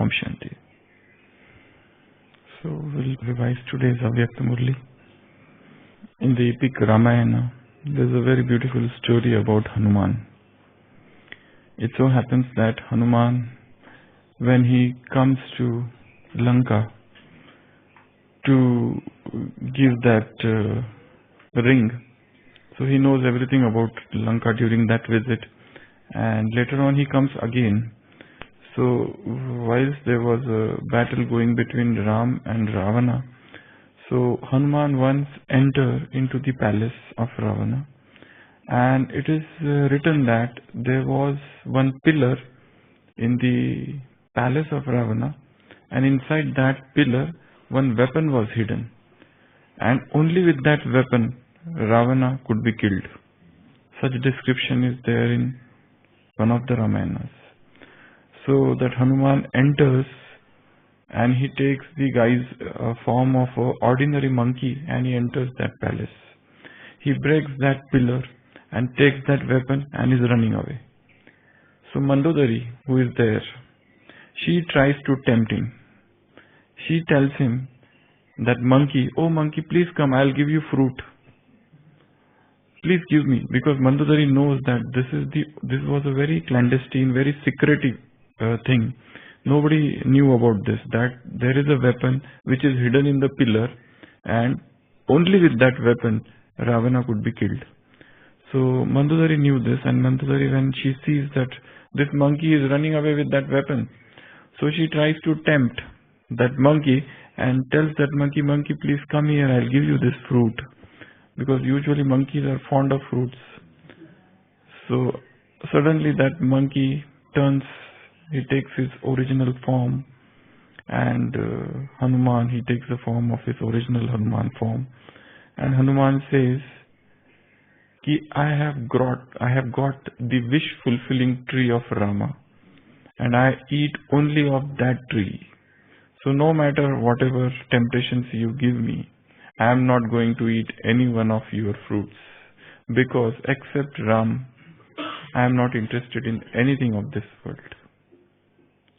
Om Shanti. So we'll revise today's Avyakta Murli. In the epic Ramayana, there's a very beautiful story about Hanuman. It so happens that Hanuman, when he comes to Lanka to give that ring, so he knows everything about Lanka during that visit, and later on he comes again. So whilst there was a battle going between Ram and Ravana, so Hanuman once entered into the palace of Ravana, and it is written that there was one pillar in the palace of Ravana, and inside that pillar one weapon was hidden, and only with that weapon Ravana could be killed. Such description is there in one of the Ramayanas. So that Hanuman enters and he takes the guy's form of an ordinary monkey and he enters that palace. He breaks that pillar and takes that weapon and is running away. So Mandodari, who is there, she tries to tempt him. She tells him that monkey, oh monkey, please come, I'll give you fruit. Please give me, because Mandodari knows that this was a very clandestine, very secretive thing. Nobody knew about this, that there is a weapon which is hidden in the pillar, and only with that weapon Ravana could be killed. So Mandodari knew this, and Mandodari, when she sees that this monkey is running away with that weapon, so she tries to tempt that monkey and tells that monkey, monkey, please come here, I'll give you this fruit. Because usually monkeys are fond of fruits. So suddenly that monkey turns, he takes his original form, and Hanuman, he takes the form of his original Hanuman form. And Hanuman says, Ki I have got the wish fulfilling tree of Rama, and I eat only of that tree. So no matter whatever temptations you give me, I am not going to eat any one of your fruits, because except Ram, I am not interested in anything of this world.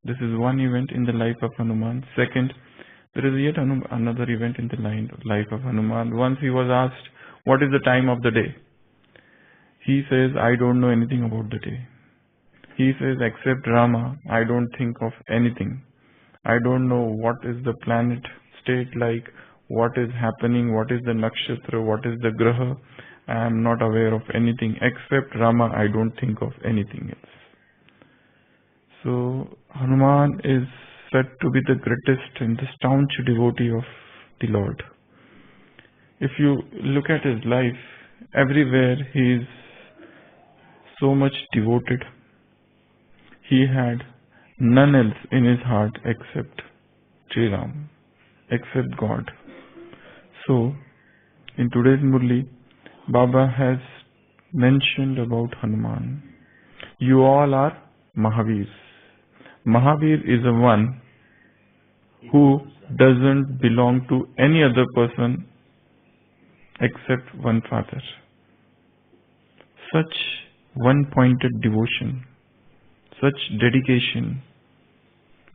This is one event in the life of Hanuman. Second, there is yet another event in the life of Hanuman. Once he was asked, what is the time of the day? He says, I don't know anything about the day. He says, except Rama, I don't think of anything. I don't know what is the planet state like, what is happening, what is the nakshatra, what is the graha. I am not aware of anything. Except Rama, I don't think of anything else. So Hanuman is said to be the greatest and the staunch devotee of the Lord. If you look at his life, everywhere he is so much devoted. He had none else in his heart except Sri Ram, except God. So, in today's Murli, Baba has mentioned about Hanuman. You all are Mahavirs. Mahavir is a one who doesn't belong to any other person except one Father. Such one-pointed devotion, such dedication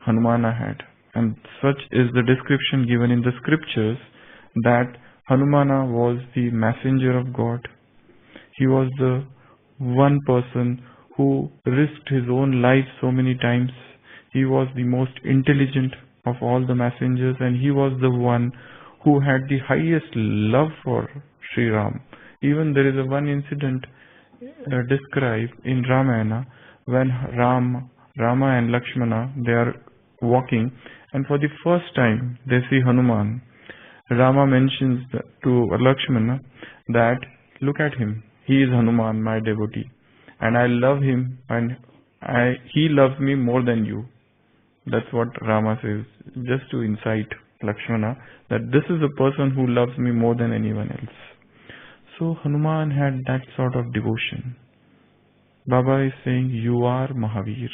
Hanumana had, and such is the description given in the scriptures that Hanumana was the messenger of God. He was the one person who risked his own life so many times. He was the most intelligent of all the messengers, and he was the one who had the highest love for Sri Ram. Even there is a one incident described in Ramayana when Rama and Lakshmana, they are walking, and for the first time they see Hanuman. Rama mentions to Lakshmana that, look at him, he is Hanuman, my devotee, and I love him, and he loves me more than you. That's what Rama says, just to incite Lakshmana that this is a person who loves me more than anyone else. So Hanuman had that sort of devotion. Baba is saying, you are Mahavir.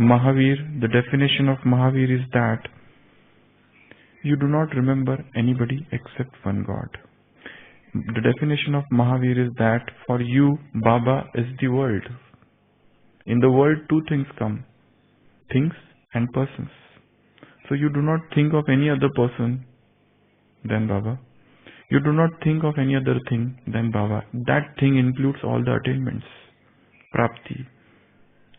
Mahavir, the definition of Mahavir is that you do not remember anybody except one God. The definition of Mahavir is that for you, Baba is the world. In the world, two things come. Things and persons. So you do not think of any other person than Baba. You do not think of any other thing than Baba. That thing includes all the attainments. Prapti.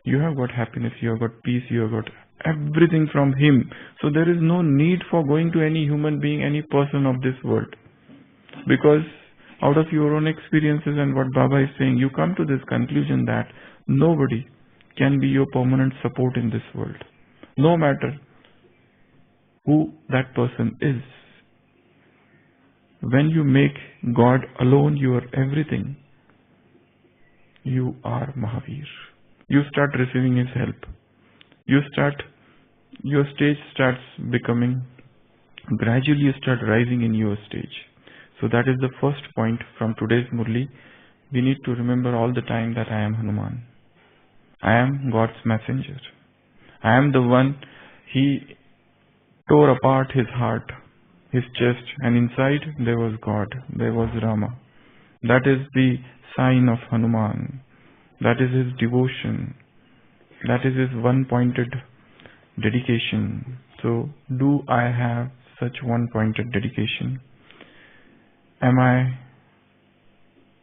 You have got happiness, you have got peace, you have got everything from Him. So there is no need for going to any human being, any person of this world. Because out of your own experiences and what Baba is saying, you come to this conclusion that nobody can be your permanent support in this world. No matter who that person is. When you make God alone your everything, you are Mahavir. You start receiving His help. Your stage starts becoming, gradually you start rising in your stage. So that is the first point from today's Murli. We need to remember all the time that I am Hanuman. I am God's messenger. I am the one. He tore apart his heart, his chest, and inside there was God. There was Rama. That is the sign of Hanuman. That is his devotion. That is his one-pointed dedication. So, do I have such one-pointed dedication? Am I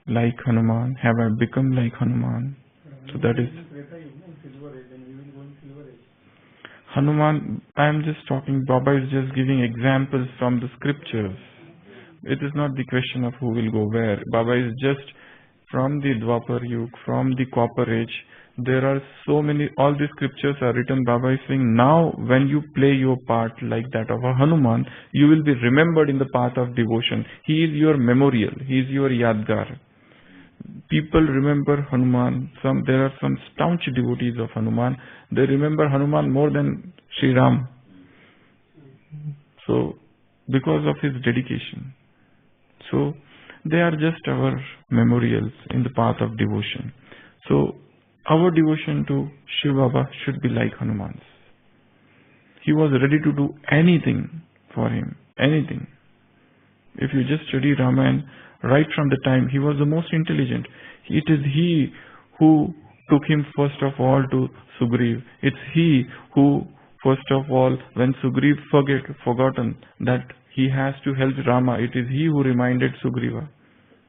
like Hanuman? Have I become like Hanuman? So that is Hanuman. I am just talking, Baba is just giving examples from the scriptures. It is not the question of who will go where. Baba is just from the Dwapar Yug, from the Copper Age. There are so many, all the scriptures are written. Baba is saying, now when you play your part like that of a Hanuman, you will be remembered in the path of devotion. He is your memorial. He is your Yadgar. People remember Hanuman. There are some staunch devotees of Hanuman. They remember Hanuman more than Sri Ram. So, because of his dedication. So, they are just our memorials in the path of devotion. So, our devotion to Shiv Baba should be like Hanuman's. He was ready to do anything for him. Anything. If you just study Ramayana, right from the time he was the most intelligent. It is he who took him first of all to Sugriv. It's he who first of all, when Sugriv forgotten that he has to help Rama, it is he who reminded Sugriva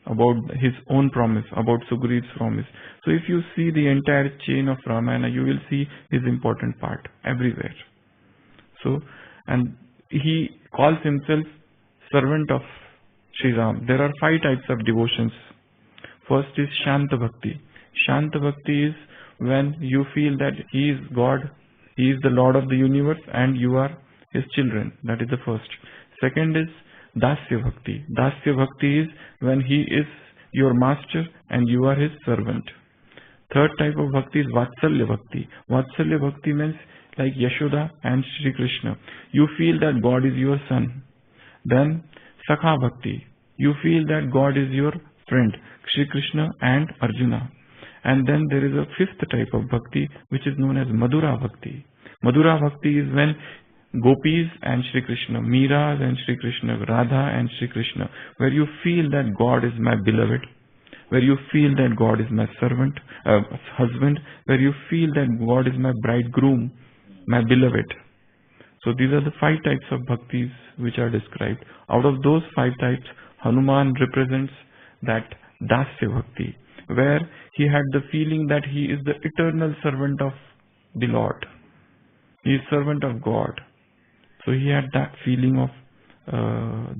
about his own promise, about Sugriv's promise. So if you see the entire chain of Ramayana, you will see his important part everywhere. So, and he calls himself servant of Sri Ram. There are 5 types of devotions. First is Shanta Bhakti. Shanta Bhakti is when you feel that he is God, he is the Lord of the universe and you are his children. That is the first. Second is Dasya Bhakti. Dasya Bhakti is when he is your master and you are his servant. Third type of Bhakti is Vatsalya Bhakti. Vatsalya Bhakti means like Yashoda and Shri Krishna. You feel that God is your son. Then Sakha Bhakti. You feel that God is your friend, Shri Krishna and Arjuna. And then there is a 5th type of Bhakti which is known as Madura Bhakti. Madura Bhakti is when Gopis and Shri Krishna, Meeras and Shri Krishna, Radha and Shri Krishna, where you feel that God is my beloved, where you feel that God is my servant, husband, where you feel that God is my bridegroom, my beloved. So these are the 5 types of bhaktis which are described. Out of those 5 types, Hanuman represents that Dasya Bhakti, where he had the feeling that he is the eternal servant of the Lord. He is servant of God. So he had that feeling of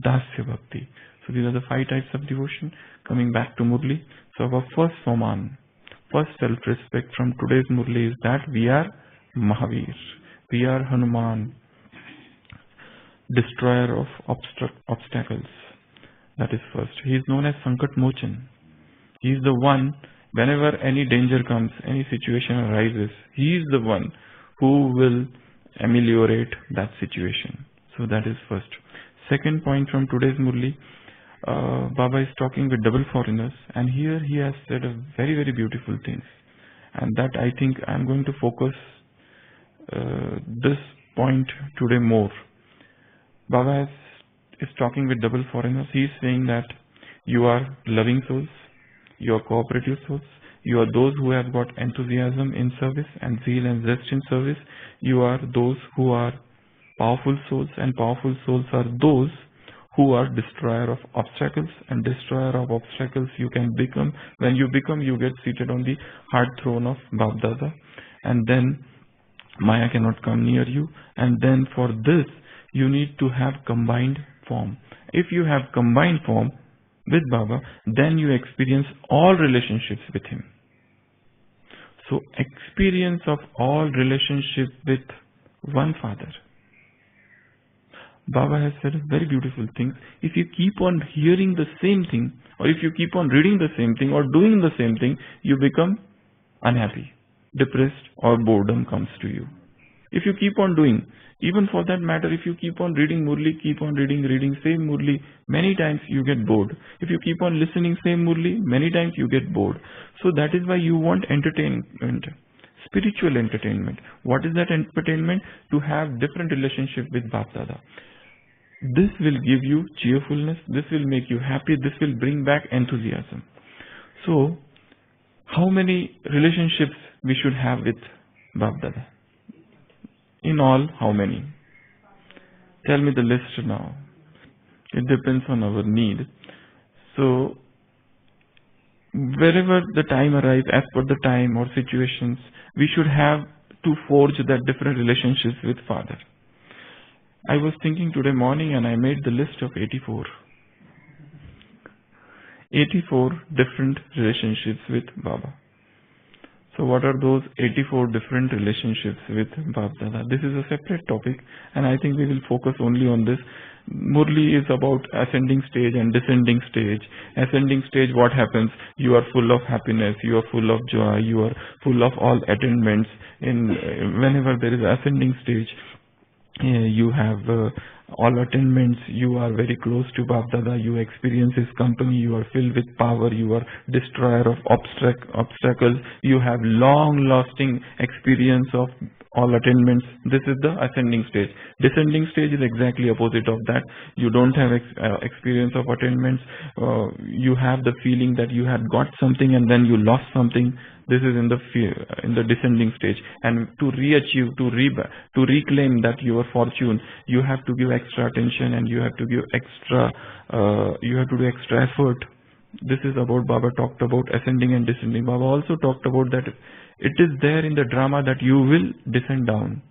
Dasya Bhakti. So these are the 5 types of devotion. Coming back to Murli. So our first Soman, first self-respect from today's Murli is that we are Mahavir. We are Hanuman, destroyer of obstacles. That is first. He is known as Sankat Mochan. He is the one, whenever any danger comes, any situation arises, he is the one who will ameliorate that situation. So that is first. Second point from today's Murli, Baba is talking with double foreigners, and here he has said a very, very beautiful things. And that I think I am going to focus this point today more. Baba is talking with double foreigners. He is saying that you are loving souls, you are cooperative souls, You are those who have got enthusiasm in service and zeal and zest in service. You are those who are powerful souls, and powerful souls are those who are destroyer of obstacles, and destroyer of obstacles you can become. When you become, you get seated on the hard throne of Bapdada, and then Maya cannot come near you. And then for this, you need to have combined form. If you have combined form with Baba, then you experience all relationships with him. So experience of all relationship with one Father. Baba has said very beautiful things. If you keep on hearing the same thing, or if you keep on reading the same thing, or doing the same thing, you become unhappy, depressed, or boredom comes to you. If you keep on doing, even for that matter, if you keep on reading Murli, keep on reading same Murli, many times you get bored. If you keep on listening same Murli, many times you get bored. So that is why you want entertainment, spiritual entertainment. What is that entertainment? To have different relationship with Bap Dada. This will give you cheerfulness, this will make you happy, this will bring back enthusiasm. So, how many relationships we should have with Bap Dada? In all, how many? Tell me the list now. It depends on our need. So, wherever the time arrives, as per the time or situations, we should have to forge that different relationships with Father. I was thinking today morning and I made the list of 84. 84 different relationships with Baba. So what are those 84 different relationships with Bap Dada? This is a separate topic and I think we will focus only on this. Murli is about ascending stage and descending stage. Ascending stage, what happens? You are full of happiness, you are full of joy, you are full of all attainments. Whenever there is ascending stage, you have all attainments, you are very close to Bap Dada, you experience his company, you are filled with power, you are destroyer of obstacles, you have long-lasting experience of all attainments. This is the ascending stage. Descending stage is exactly opposite of that. You don't have experience of attainments. You have the feeling that you had got something and then you lost something. This is in the descending stage. And to re-achieve, to reclaim that your fortune, you have to give extra attention and you have to give extra. You have to do extra effort. This is about Baba talked about ascending and descending. Baba also talked about that it is there in the drama that you will descend down.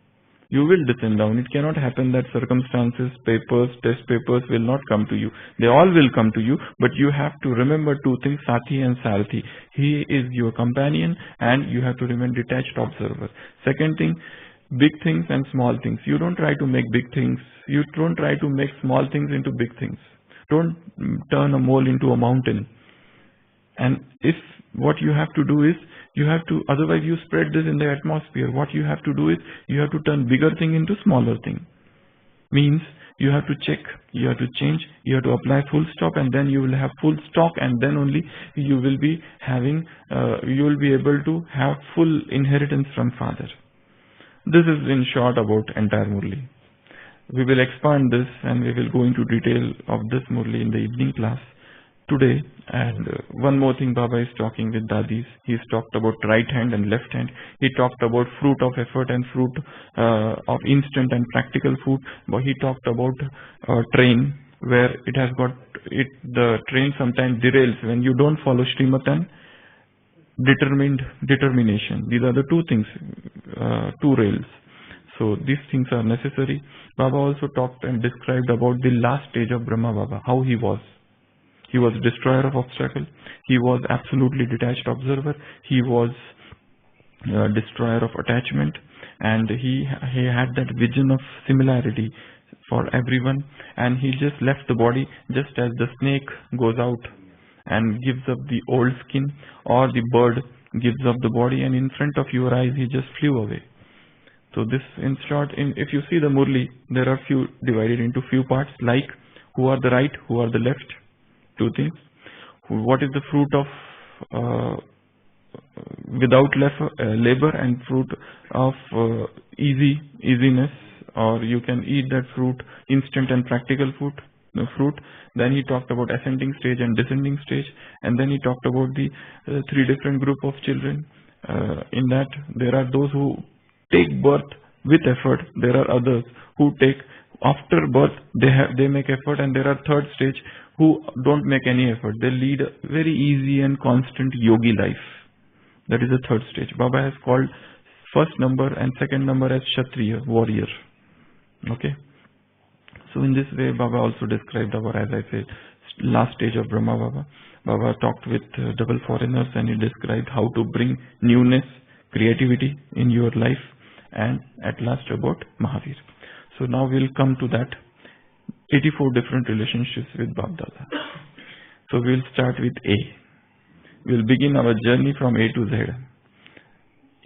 You will descend down. It cannot happen that circumstances, papers, test papers will not come to you. They all will come to you, but you have to remember two things, Sati and Sarathi. He is your companion and you have to remain detached observer. Second thing, big things and small things. You don't try to make big things. You don't try to make small things into big things. Don't turn a mole into a mountain. And if what you have to do is, you have to, otherwise you spread this in the atmosphere. What you have to do is, you have to turn bigger thing into smaller thing. Means, you have to check, you have to change, you have to apply full stop and then you will have full stock and then only you will be having, you will be able to have full inheritance from Father. This is in short about entire Murli. We will expand this and we will go into detail of this Murli in the evening class today. And one more thing, Baba is talking with Dadis. He's talked about right hand and left hand. He talked about fruit of effort and fruit of instant and practical food. But he talked about train where it has got it. The train sometimes derails when you don't follow Srimad and determination. These are the two things, two rails. So these things are necessary. Baba also talked and described about the last stage of Brahma Baba, how he was. He was destroyer of obstacle. He was absolutely detached observer. He was destroyer of attachment, and he had that vision of similarity for everyone. And he just left the body, just as the snake goes out and gives up the old skin, or the bird gives up the body, and in front of your eyes he just flew away. So this, in short, if you see the Murli, there are few divided into few parts, like who are the right, who are the left. Two things. What is the fruit of without labor and fruit of easiness, or you can eat that fruit instant and practical food. fruit. Then he talked about ascending stage and descending stage. And then he talked about the three different group of children. In that, there are those who take birth with effort. There are others who take after birth, they make effort, and there are third stage who don't make any effort. They lead a very easy and constant yogi life. That is the third stage. Baba has called first number and second number as Kshatriya, warrior. Okay. So in this way, Baba also described our, as I said, last stage of Brahma Baba. Baba talked with double foreigners and he described how to bring newness, creativity in your life, and at last about Mahavir. So now we'll come to that 84 different relationships with Bab Dada. So we'll start with A. We'll begin our journey from A to Z.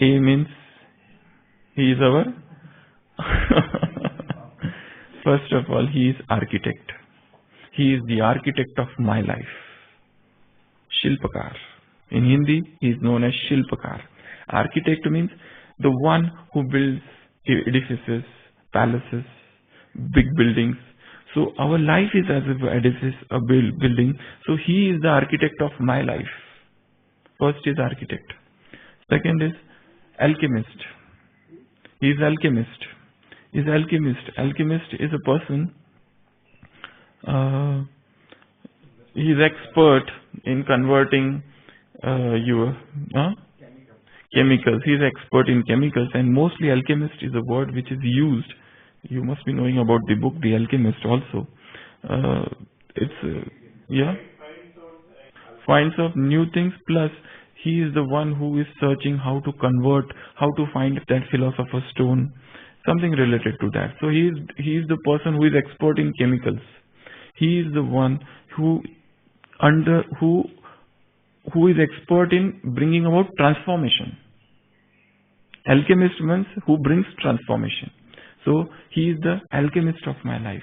A means he is our first of all, he is architect. He is the architect of my life. Shilpakar. In Hindi, he is known as Shilpakar. Architect means the one who builds edifices, palaces, big buildings. So our life is as an edifice, a building. So he is the architect of my life. First is architect. Second is alchemist. He is alchemist. Is alchemist. Alchemist is a person. He is expert in converting your chemicals. He is expert in chemicals, and mostly alchemist is a word which is used. You must be knowing about the book The Alchemist also. Finds of new things, plus he is the one who is searching how to convert, how to find that philosopher's stone, something related to that. So he is the person who is expert in chemicals. He is the one who is expert in bringing about transformation. Alchemist means who brings transformation. So he is the alchemist of my life.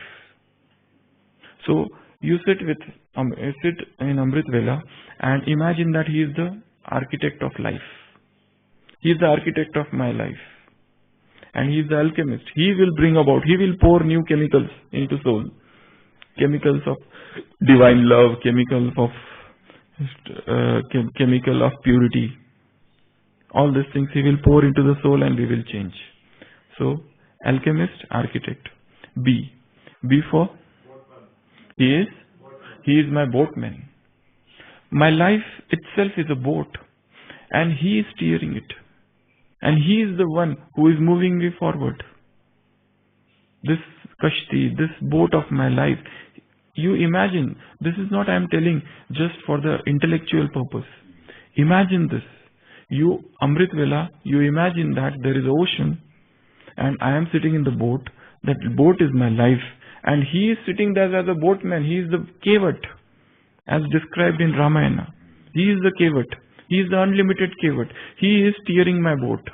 So you sit in Amrit Vela and imagine that he is the architect of life. He is the architect of my life. And he is the alchemist. He will pour new chemicals into soul. Chemicals of divine love, chemical of purity. All these things he will pour into the soul and we will change. So, alchemist, architect. B. B for? He is my boatman. My life itself is a boat and he is steering it. And he is the one who is moving me forward. This kashti, this boat of my life, you imagine, this is not I am telling just for the intellectual purpose. Imagine this. You, Amrit Vela, you imagine that there is ocean and I am sitting in the boat. That boat is my life. And he is sitting there as a boatman. He is the kevat, as described in Ramayana. He is the kevat. He is the unlimited kevat. He is steering my boat.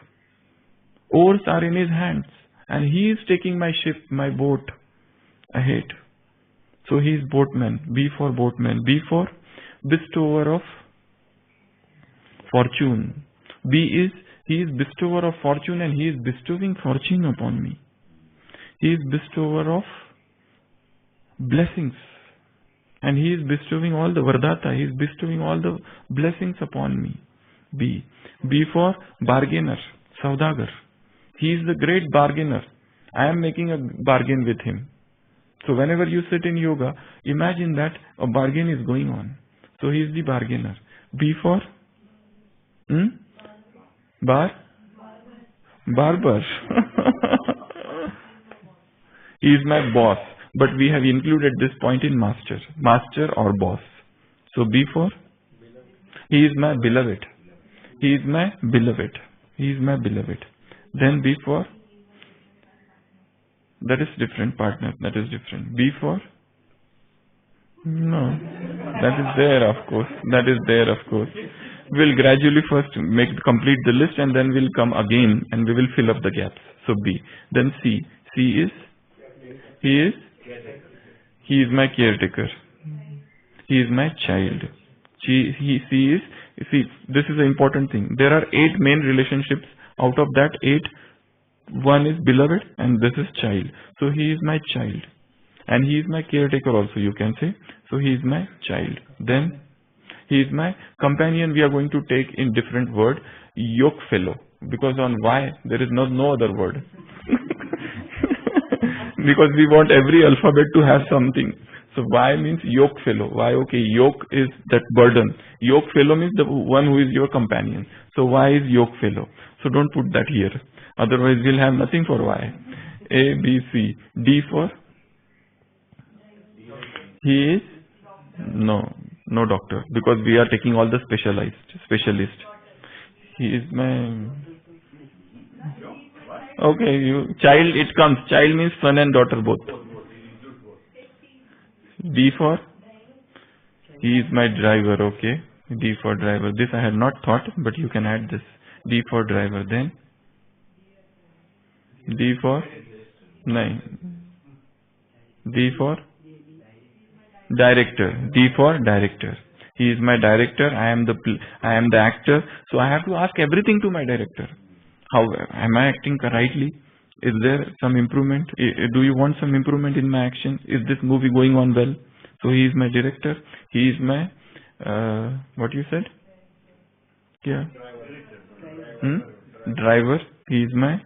Oars are in his hands. And he is taking my ship, my boat ahead. So he is boatman. B for boatman. B for bestower of fortune. B is, he is bestower of fortune and he is bestowing fortune upon me. He is bestower of blessings. And he is bestowing all the vardata. He is bestowing all the blessings upon me. B. B for bargainer, saudagar. He is the great bargainer. I am making a bargain with him. So whenever you sit in yoga, imagine that a bargain is going on. So he is the bargainer. B for? Barber. He is my boss. But we have included this point in master. Master or boss. So B for? He is my beloved. He is my beloved. He is my beloved. Then B for? That is different, partner. That is different. B for? No. That is there, of course. That is there, of course. We'll gradually first complete the list and then we'll come again and we will fill up the gaps. So B. Then C. C is? He is my caretaker. He is my child. C is, see, this is an important thing. There are 8 main relationships. Out of that 8, one is beloved and this is child. So he is my child. And he is my caretaker also, you can say. So he is my child. Then he is my companion. We are going to take in different word, yoke fellow, because on Y there is no other word. Because we want every alphabet to have something. So Y means yoke fellow. Why? Okay, yoke is that burden. Yoke fellow means the one who is your companion. So Y is yoke fellow. So don't put that here. Otherwise we'll have nothing for Y. A, B, C. D for? He is? No doctor. Because we are taking all the specialist. He is my... Okay, child, it comes. Child means son and daughter both. D for? He is my driver, okay. D for driver. This I had not thought, but you can add this. D for driver. Then? D for? No. D for? Director. D for director. He is my director. I am the actor. So I have to ask everything to my director. How am I acting rightly? Is there some improvement? Do you want some improvement in my action? Is this movie going on well? So he is my director. He is my what you said? Yeah. Driver. He is my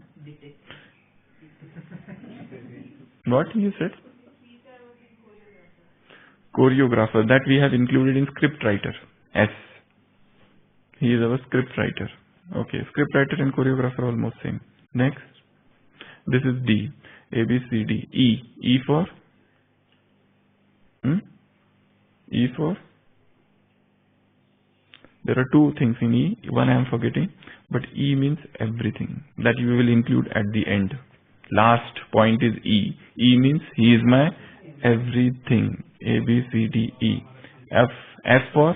what you said? Choreographer. That we have included in script writer. S. He is our script writer. Okay, script writer and choreographer almost same. Next. This is D. A, B, C, D. E. E for? E for? There are two things in E. One I am forgetting. But E means everything. That we will include at the end. Last point is E. E means he is my everything. A, B, C, D, E. F. F for?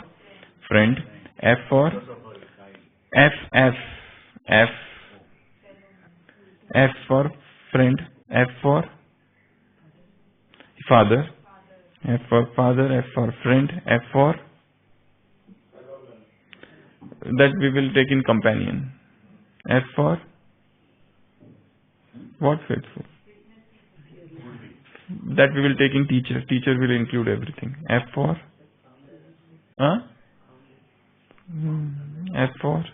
Friend. F for? F. F for friend. F for father. F for father. F for friend. F for that we will take in companion. F for what? Faithful. That we will take in teacher. Teacher will include everything. F for F for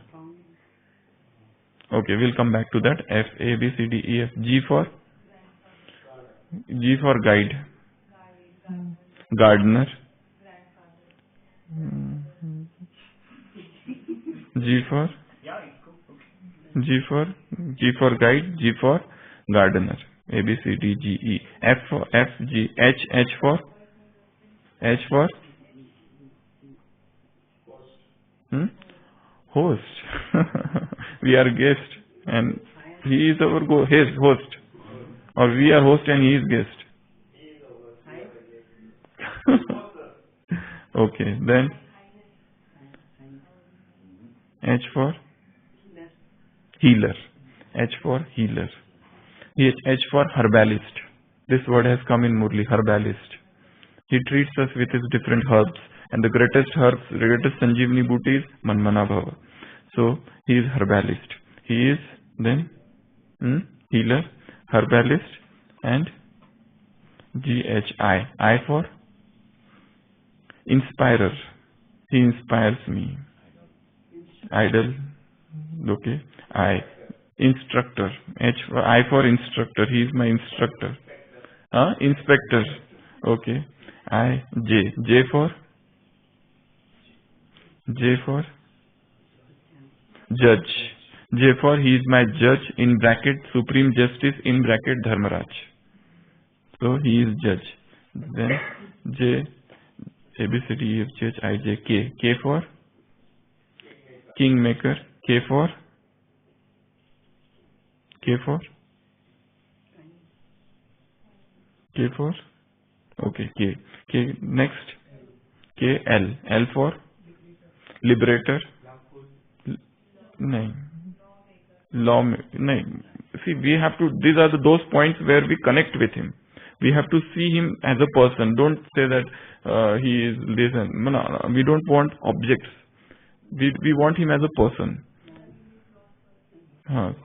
okay, we'll come back to that. F, A, B, C, D, E, F. G for? G for guide. Gardener. G for? G for guide. G for gardener. A, B, C, D, G, E. F for F, G, H. H for? H for? Host. We are guest and he is our his host, or we are host and he is guest. Okay, then H for healer. H for healer. H for herbalist. This word has come in Murli, herbalist. He treats us with his different herbs, and the greatest herbs, greatest Sanjeevani booty is Manmana Bhava. So he is herbalist. He is then healer, herbalist, and GHI. I for inspirer. He inspires me. Idol. Okay. I. Instructor. I for instructor. He is my instructor. Inspector. Okay. I. J. J for judge. J for he is my judge, in bracket supreme justice, in bracket Dharmaraj. So he is judge. Then J, A, B, C, D, E, F, G, H, I, J, K. K for kingmaker. K for okay, K. K next. K, L. L for liberator. No. Law. No. See, we have to, these are those points where we connect with him. We have to see him as a person. Don't say that he is this and no. We don't want objects. We want him as a person.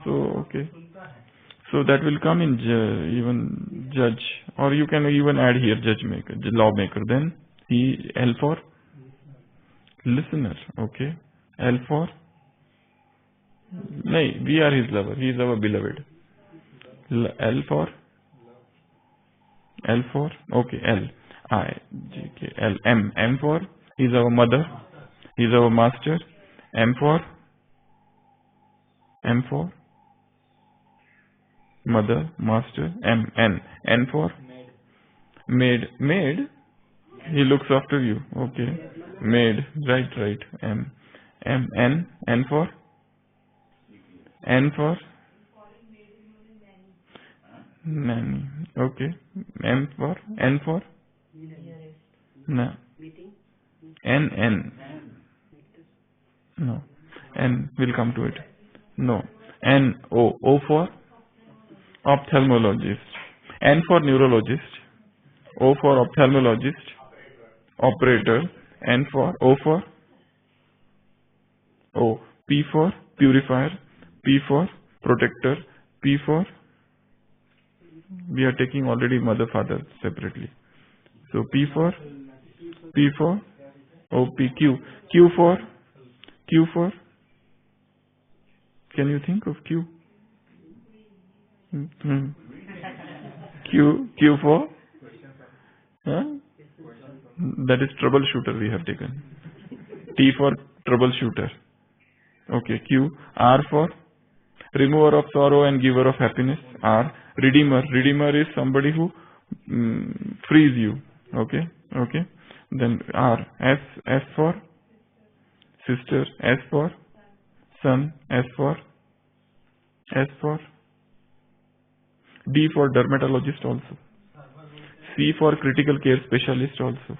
So, okay. So that will come in even judge, or you can even add here judge maker, lawmaker. Then L for listener. Okay. L for no, we are his lover. He is our beloved. L for okay. L I G K L M for he is our mother. He is our master. M for mother, master. N for maid. He looks after you. Okay. Maid. Right. N for nanny. Okay. N for no. N. No. N will come to it. No. O for ophthalmologist. N for neurologist. O for ophthalmologist. Operator. N for P for purifier. P for protector. P for we are taking already mother father separately. So P for Q. Q for can you think of Q? Q for that is troubleshooter we have taken. T for troubleshooter. Okay. Q. R for remover of sorrow and giver of happiness. R. Redeemer. Redeemer is somebody who frees you. Okay. Then R. S for sister. S for son. S for D for dermatologist also. C for critical care specialist also.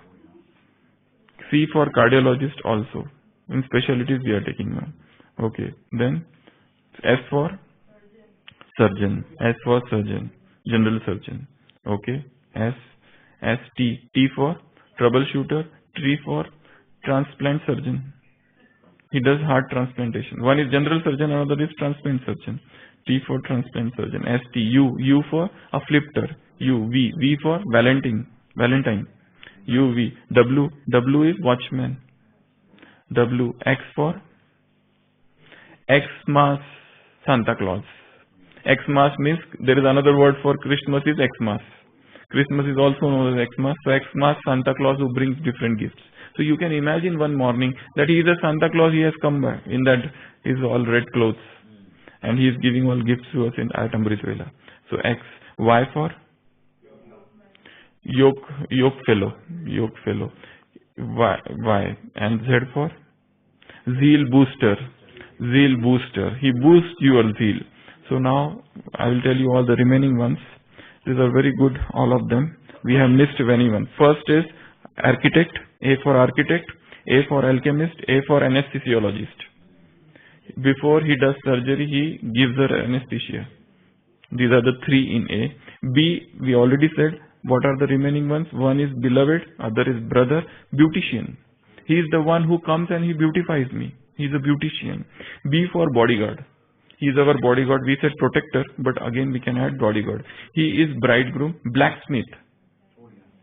C for cardiologist also. In specialties we are taking now. Okay. Then S for surgeon. S for surgeon. General surgeon. Okay. T for troubleshooter. T for transplant surgeon. He does heart transplantation. One is general surgeon, another is transplant surgeon. T for transplant surgeon. U for afflictor. V for Valentine. W is watchman. X for Xmas Santa Claus. Xmas means there is another word for Christmas is Xmas. Christmas is also known as Xmas. So Xmas Santa Claus who brings different gifts. So you can imagine one morning that he is a Santa Claus, he has come by in that his all red clothes and he is giving all gifts to us at Amrit Vela. So X. Y for yoke fellow. Y. And Z for zeal booster. He boosts your zeal. So now I will tell you all the remaining ones. These are very good, all of them. We have missed anyone. First is architect. A for architect. A for alchemist. A for anesthesiologist. Before he does surgery, he gives her anesthesia. These are the three in A. B, we already said. What are the remaining ones? One is beloved, other is brother. Beautician. He is the one who comes and he beautifies me. He is a beautician. B for bodyguard. He is our bodyguard. We said protector, but again we can add bodyguard. He is bridegroom. Blacksmith.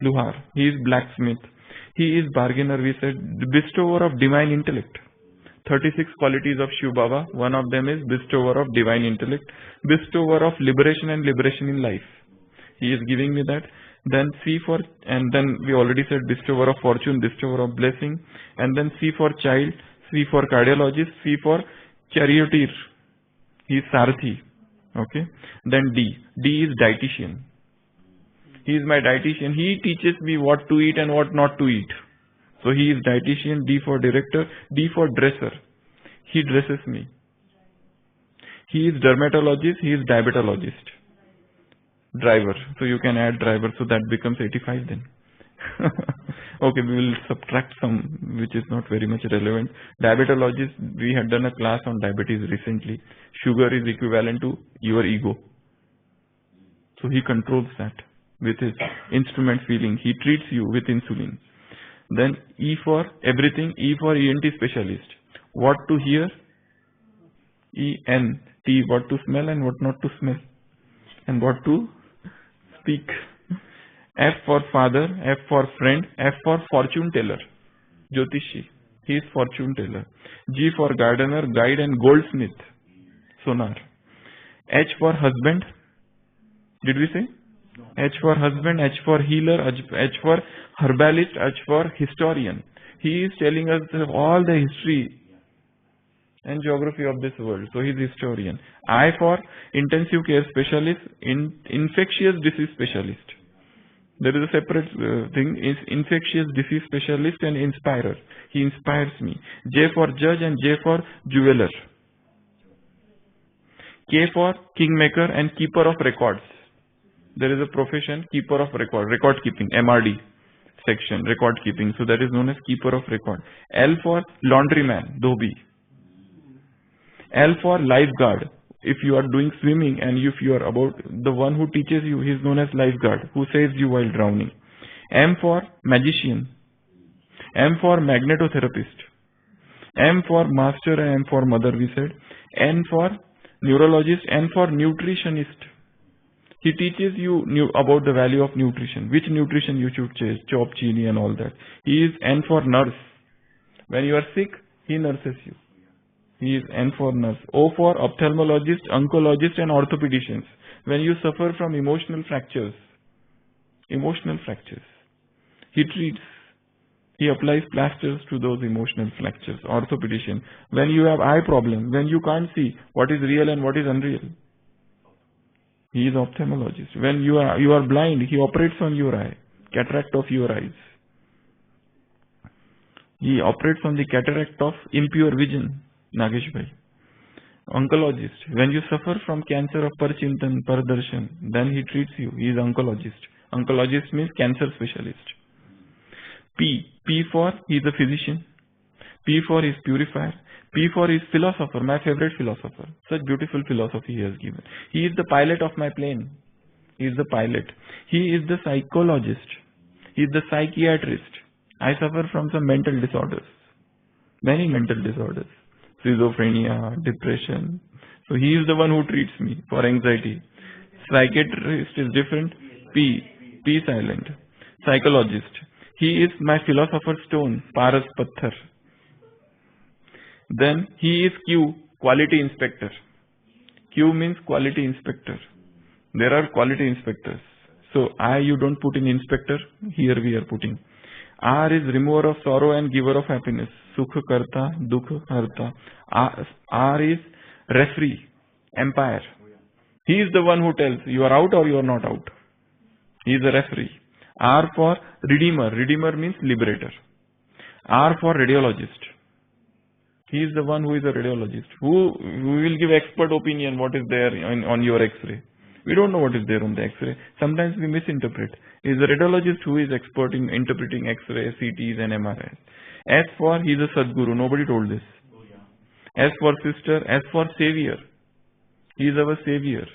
Luhar. He is blacksmith. He is bargainer. We said bestower of divine intellect. 36 qualities of Shiv Baba. One of them is bestower of divine intellect. Bestower of liberation and liberation in life. He is giving me that. Then C for, and then we already said bestower of fortune, bestower of blessing. And then C for child, C for cardiologist, C for charioteer. He is Sarathi. Okay. Then D. D is dietitian. He is my dietitian. He teaches me what to eat and what not to eat. So he is dietitian. D for director. D for dresser. He dresses me. He is dermatologist. He is diabetologist. Driver. So you can add driver. So that becomes 85 then. Okay, we will subtract some which is not very much relevant. Diabetologist, we had done a class on diabetes recently. Sugar is equivalent to your ego. So he controls that with his instrument feeling. He treats you with insulin. Then E for everything. E for ENT specialist. What to hear? E-N. T, what to smell and what not to smell. And what to speak. F for father, F for friend, F for fortune teller. Jyotishi. He is fortune teller. G for gardener, guide and goldsmith. Sonar. H for husband. Did we say? H for husband, H for healer, H for herbalist, H for historian. He is telling us all the history and geography of this world. So he is historian. I for intensive care specialist, infectious disease specialist. There is a separate thing, is infectious disease specialist and inspirer. He inspires me. J for judge and J for jeweler. K for kingmaker and keeper of records. There is a profession, keeper of record keeping, MRD section, record keeping. So that is known as keeper of record. L for laundryman, dhobi. L for lifeguard. If you are doing swimming and if you are about the one who teaches you, he is known as lifeguard, who saves you while drowning. M for magician. M for magnetotherapist. M for master and M for mother, we said. N for neurologist, N for nutritionist. He teaches you about the value of nutrition, which nutrition you should chase, chop, chini and all that. He is N for nurse. When you are sick, he nurses you. He is N for nurse. O for ophthalmologist, oncologist and orthopedicians. When you suffer from emotional fractures, he treats. He applies plasters to those emotional fractures, orthopedician. When you have eye problem, when you can't see what is real and what is unreal, he is ophthalmologist. When you are blind, he operates on your eye, cataract of your eyes. He operates on the cataract of impure vision, Nagesh bhai. Oncologist. When you suffer from cancer of Parchintan, Pardarshan, then he treats you. He is oncologist. Oncologist means cancer specialist. P for he is a physician. P for his purifier. P for his philosopher, my favorite philosopher. Such beautiful philosophy he has given. He is the pilot of my plane. He is the pilot. He is the psychologist. He is the psychiatrist. I suffer from some mental disorders. Many mental disorders. Schizophrenia, depression. So he is the one who treats me for anxiety. Psychiatrist is different. P silent. Psychologist. He is my philosopher's stone, Paras Patthar. Then he is Q, quality inspector. Q means quality inspector. There are quality inspectors. So you don't put in inspector, here we are putting. R is remover of sorrow and giver of happiness. Sukha karta, dukha harta. R is referee, umpire. He is the one who tells you are out or you are not out. He is a referee. R for redeemer. Redeemer means liberator. R for radiologist. He is the one who is a radiologist, who will give expert opinion what is there on your X-ray. We don't know what is there on the X-ray. Sometimes we misinterpret. He is a radiologist who is expert in interpreting X-ray, CTs and MRIs. S for he is a Sadguru. Nobody told this. S for sister. S for savior. He is our savior.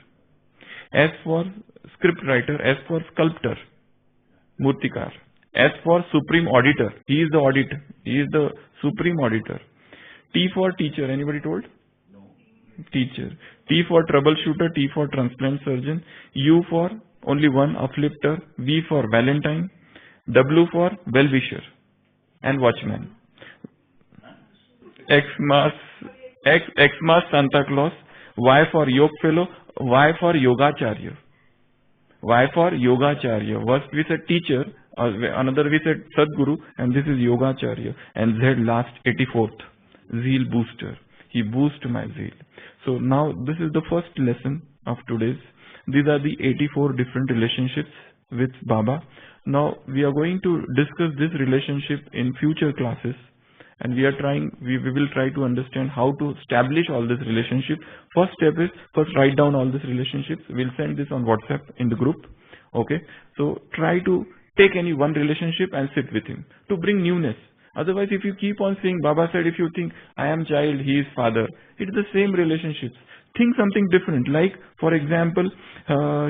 S for script writer. S for sculptor. Murtikar. S for supreme auditor. He is the audit. He is the supreme auditor. T for teacher. Anybody told? No. Teacher. T for troubleshooter. T for transplant surgeon. U for only one, uplifter. V for Valentine. W for well-wisher and watchman. X Mass Santa Claus. Y for yoga fellow. Y for yogacharya. Y for yogacharya. First we said teacher. Another we said Sadguru. And this is yogacharya. And Z last 84th. Zeal booster. He boosts my zeal. So now this is the first lesson of today's. These are the 84 different relationships with Baba. Now we are going to discuss this relationship in future classes, and we will try to understand how to establish all this relationship. First step is first write down all these relationships. We'll send this on WhatsApp in the group. Okay. So try to take any one relationship and sit with him to bring newness. Otherwise, if you keep on saying, Baba said, if you think, I am child, he is father, it's the same relationships. Think something different. Like, for example,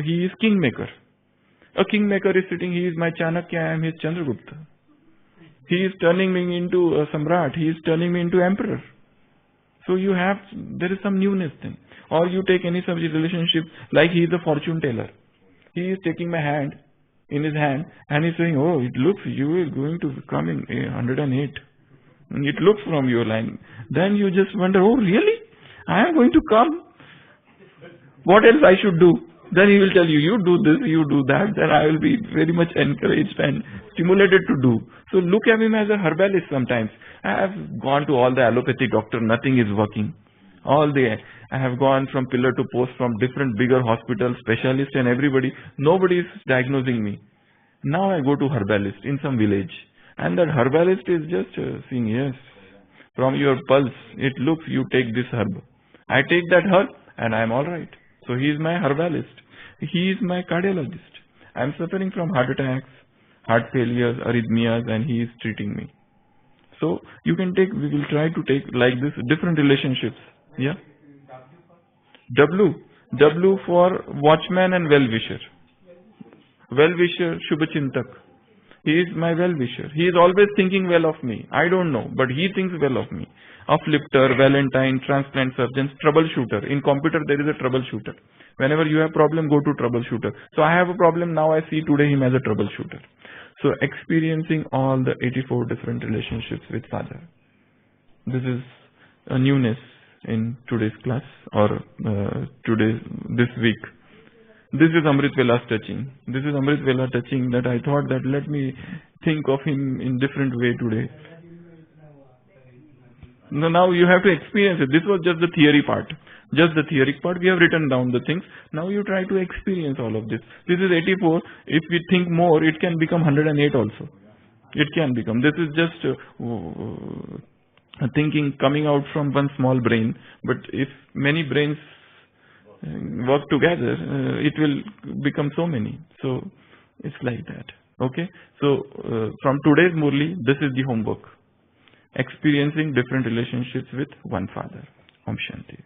he is kingmaker. A kingmaker is sitting, he is my Chanakya, I am his Chandragupta. He is turning me into a Samrat, he is turning me into emperor. So there is some newness thing. Or you take any such relationship, like he is a fortune teller. He is taking my hand in his hand and he's saying, oh, it looks you are going to come in 108. It looks from your line. Then you just wonder, oh, really? I am going to come. What else I should do? Then he will tell you, you do this, you do that. Then I will be very much encouraged and stimulated to do. So look at him as a herbalist sometimes. I have gone to all the allopathy doctor, nothing is working. I have gone from pillar to post from different bigger hospitals, specialists and everybody. Nobody is diagnosing me. Now I go to herbalist in some village. And that herbalist is just saying, yes, from your pulse, it looks you take this herb. I take that herb and I am alright. So he is my herbalist. He is my cardiologist. I am suffering from heart attacks, heart failures, arrhythmias, and he is treating me. So you can take, we will try to take like this, different relationships. Yeah. W for watchman and well-wisher. Well-wisher, Shubha-Chintak. He is my well-wisher. He is always thinking well of me. I don't know, but he thinks well of me. Uplifter, Valentine, transplant surgeons, troubleshooter. In computer, there is a troubleshooter. Whenever you have problem, go to troubleshooter. So I have a problem, now I see today him as a troubleshooter. So experiencing all the 84 different relationships with Father. This is a newness in today's class or this week. This is Amrit Vela's touching. This is Amrit Vela touching that I thought that let me think of him in different way today. No, now you have to experience it. This was just the theory part. Just the theoric part. We have written down the things. Now you try to experience all of this. This is 84. If we think more, it can become 108 also. It can become. This is just thinking coming out from one small brain. But if many brains work together, it will become so many. So it's like that. Okay. So from today's Murli, this is the homework. Experiencing different relationships with one Father. Om Shanti.